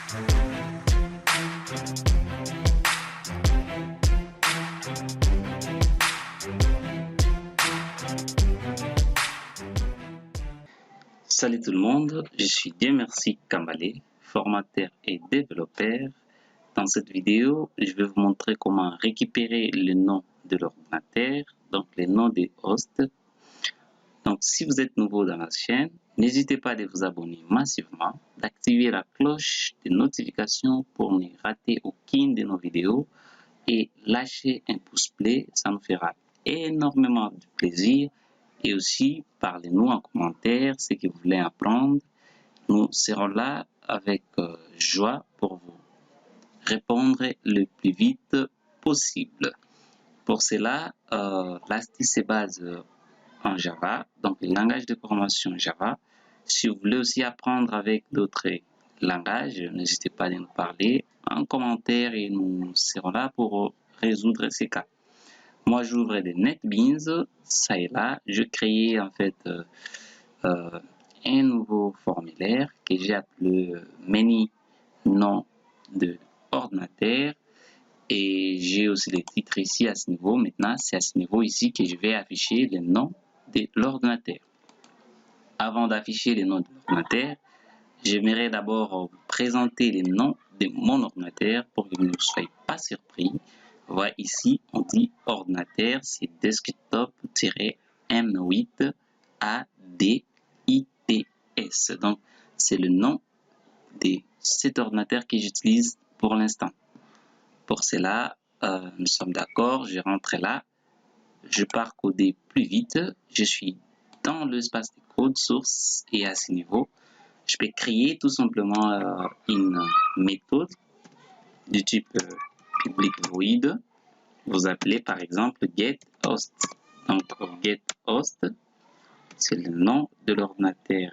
Salut tout le monde, je suis Dieu merci Kambale, formateur et développeur. Dans cette vidéo, je vais vous montrer comment récupérer le nom de l'ordinateur, donc les noms des hosts. Donc si vous êtes nouveau dans la chaîne, n'hésitez pas à vous abonner massivement, d'activer la cloche de notification pour ne rater aucune de nos vidéos et lâcher un pouce bleu, ça nous fera énormément de plaisir. Et aussi, parlez-nous en commentaire ce que vous voulez apprendre. Nous serons là avec joie pour vous répondre le plus vite possible. Pour cela, l'astuce se base en Java, donc le langage de programmation Java. Si vous voulez aussi apprendre avec d'autres langages, n'hésitez pas à nous parler en commentaire et nous serons là pour résoudre ces cas. Moi, j'ouvre des NetBeans, ça et là. Je crée en fait un nouveau formulaire que j'ai appelé menu nom de ordinateur. Et j'ai aussi les titres ici à ce niveau. Maintenant, c'est à ce niveau ici que je vais afficher le nom de l'ordinateur. Avant d'afficher le nom de l'ordinateur, j'aimerais d'abord vous présenter les noms de mon ordinateur pour que vous ne soyez pas surpris. Voilà, ici, on dit ordinateur, c'est desktop-m8 ADITS. Donc, c'est le nom de cet ordinateur que j'utilise pour l'instant. Pour cela, nous sommes d'accord, je rentre là, je pars coder plus vite, je suis dans l'espace de code source et à ce niveau, je peux créer tout simplement une méthode du type public void. Vous appelez par exemple getHost. Donc getHost, c'est le nom de l'ordinateur.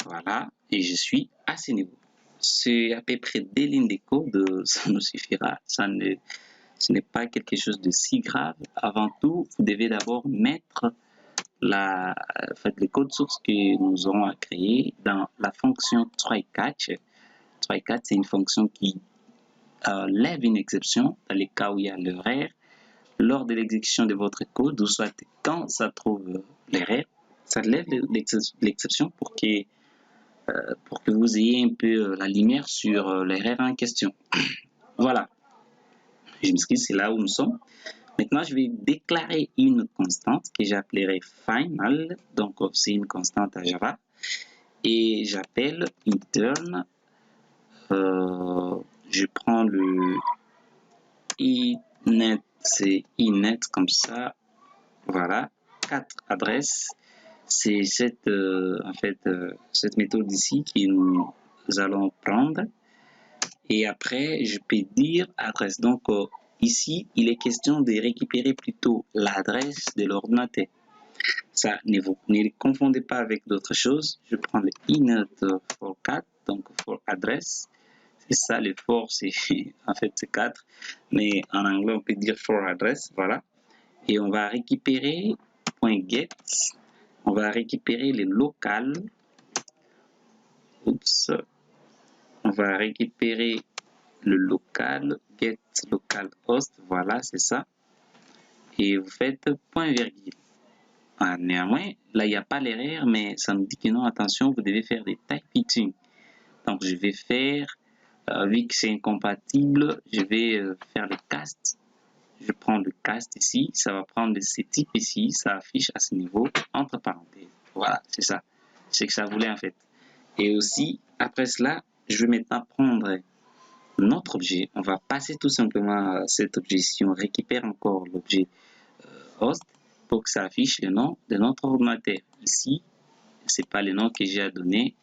Voilà, et je suis à ce niveau. C'est à peu près des lignes de code, ça nous suffira. Ce n'est pas quelque chose de si grave. Avant tout, vous devez d'abord mettre le code source que nous aurons à créer dans la fonction try-catch. Try-catch, c'est une fonction qui lève une exception dans les cas où il y a l'erreur lors de l'exécution de votre code, ou soit quand ça trouve l'erreur, ça lève l'exception pour que vous ayez un peu la lumière sur l'erreur en question. Voilà, je m'excuse, c'est là où nous sommes. Maintenant, je vais déclarer une constante que j'appellerai final, donc c'est une constante à Java, et j'appelle intern. Je prends le inet, c'est inet comme ça, voilà, 4 adresses. C'est cette cette méthode ici que nous allons prendre, et après je peux dire adresse. Donc ici il est question de récupérer plutôt l'adresse de l'ordinateur. Ça, ne le confondez pas avec d'autres choses. Je prends le inet for 4, donc for adresse. C'est ça, le for c'est en fait c'est 4, mais en anglais on peut dire for address, voilà. Et on va récupérer .get, on va récupérer le local. Oups, on va récupérer le local, get localhost, voilà, c'est ça. Et vous faites point virgule. Ah, néanmoins, là il n'y a pas l'erreur, mais ça nous dit que non, attention, vous devez faire des typing. Donc je vais faire, vu que c'est incompatible, je vais faire le cast. Je prends le cast ici, ça va prendre ce type ici, ça affiche à ce niveau, entre parenthèses. Voilà, c'est ça. C'est ce que ça voulait en fait. Et aussi, après cela, je vais maintenant prendre notre objet. On va passer tout simplement cet objet ici. On récupère encore l'objet host pour que ça affiche le nom de notre ordinateur. Ici, c'est pas le nom que j'ai à donner.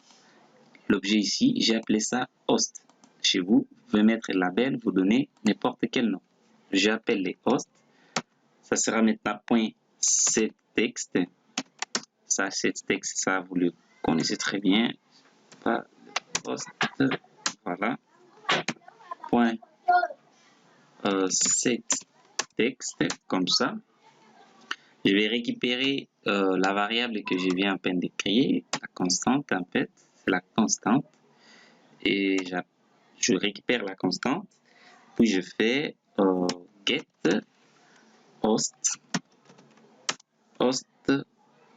L'objet ici, j'ai appelé ça host. Chez vous, vous pouvez mettre le label, vous donnez n'importe quel nom. J'appelle les hosts. Ça sera maintenant .setText. Ça, setText, ça vous le connaissez très bien. Pas host, voilà. .setText, comme ça. Je vais récupérer la variable que je viens à peine de créer, la constante en fait, c'est la constante. et je récupère la constante, puis je fais get host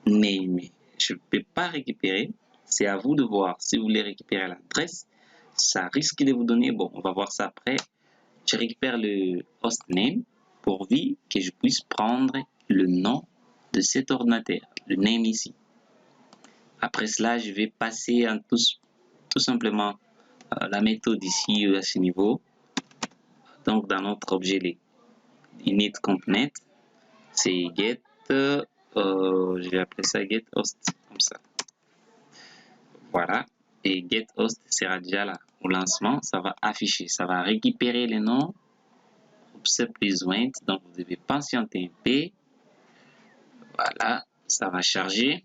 name. Je ne peux pas récupérer, c'est à vous de voir. Si vous voulez récupérer l'adresse, ça risque de vous donner, bon, on va voir ça après. Je récupère le host name pourvu que je puisse prendre le nom de cet ordinateur, le name ici. Après cela, je vais passer en tout simplement la méthode ici à ce niveau. Donc dans notre objet les init component, c'est get, je vais appeler ça get host comme ça. Voilà, et get host sera déjà là au lancement, ça va afficher, ça va récupérer les noms. Plus joint, donc vous devez patienter un peu. Voilà, ça va charger.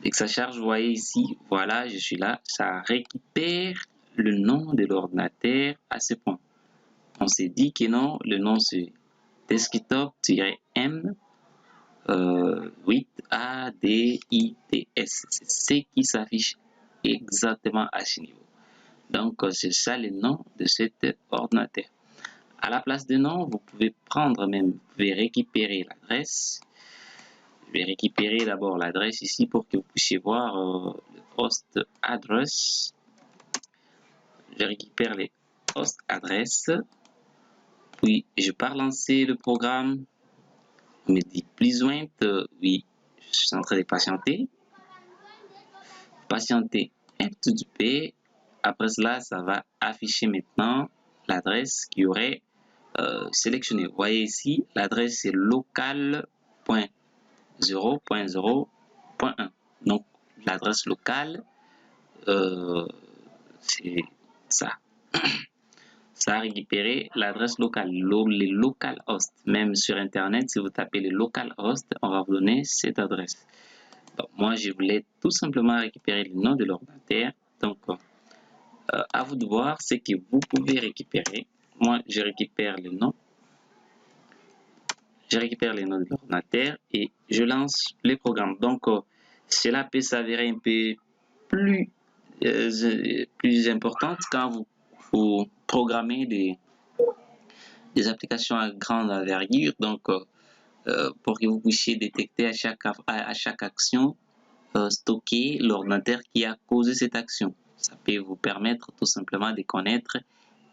Dès que ça charge, vous voyez ici, voilà, je suis là, ça récupère le nom de l'ordinateur à ce point. On s'est dit que non, le nom c'est desktop-m 8ADITS. C'est ce qui s'affiche exactement à ce niveau. Donc, c'est ça le nom de cet ordinateur. À la place de nom, vous pouvez prendre même, vous pouvez récupérer l'adresse. Je vais récupérer d'abord l'adresse ici pour que vous puissiez voir le host address. Je récupère les host address. Puis, je pars lancer le programme. On me dit please wait. Oui, je suis en train de patienter. Patienter un petit peu. Après cela, ça va afficher maintenant l'adresse qui aurait sélectionné. Vous voyez ici, l'adresse est local.0.0.1. Donc, l'adresse locale, c'est ça. Ça a récupéré l'adresse locale, les localhost. Même sur Internet, si vous tapez le localhost, on va vous donner cette adresse. Donc, moi, je voulais tout simplement récupérer le nom de l'ordinateur. Donc, à vous de voir ce que vous pouvez récupérer. Moi, je récupère le nom. Je récupère les noms de l'ordinateur et je lance le programme. Donc, cela peut s'avérer un peu plus importante quand vous programmez des applications à grande envergure. Donc, pour que vous puissiez détecter à chaque action, stocker l'ordinateur qui a causé cette action. Ça peut vous permettre tout simplement de connaître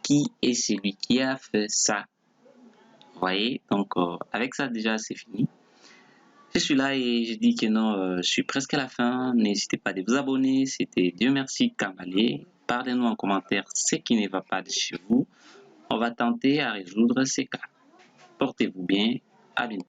qui est celui qui a fait ça. Vous voyez, donc avec ça déjà c'est fini. Je suis là et je dis que non, je suis presque à la fin. N'hésitez pas à vous abonner. C'était Dieu merci Kamale. Parlez-nous en commentaire ce qui ne va pas de chez vous. On va tenter à résoudre ces cas. Portez-vous bien. À bientôt.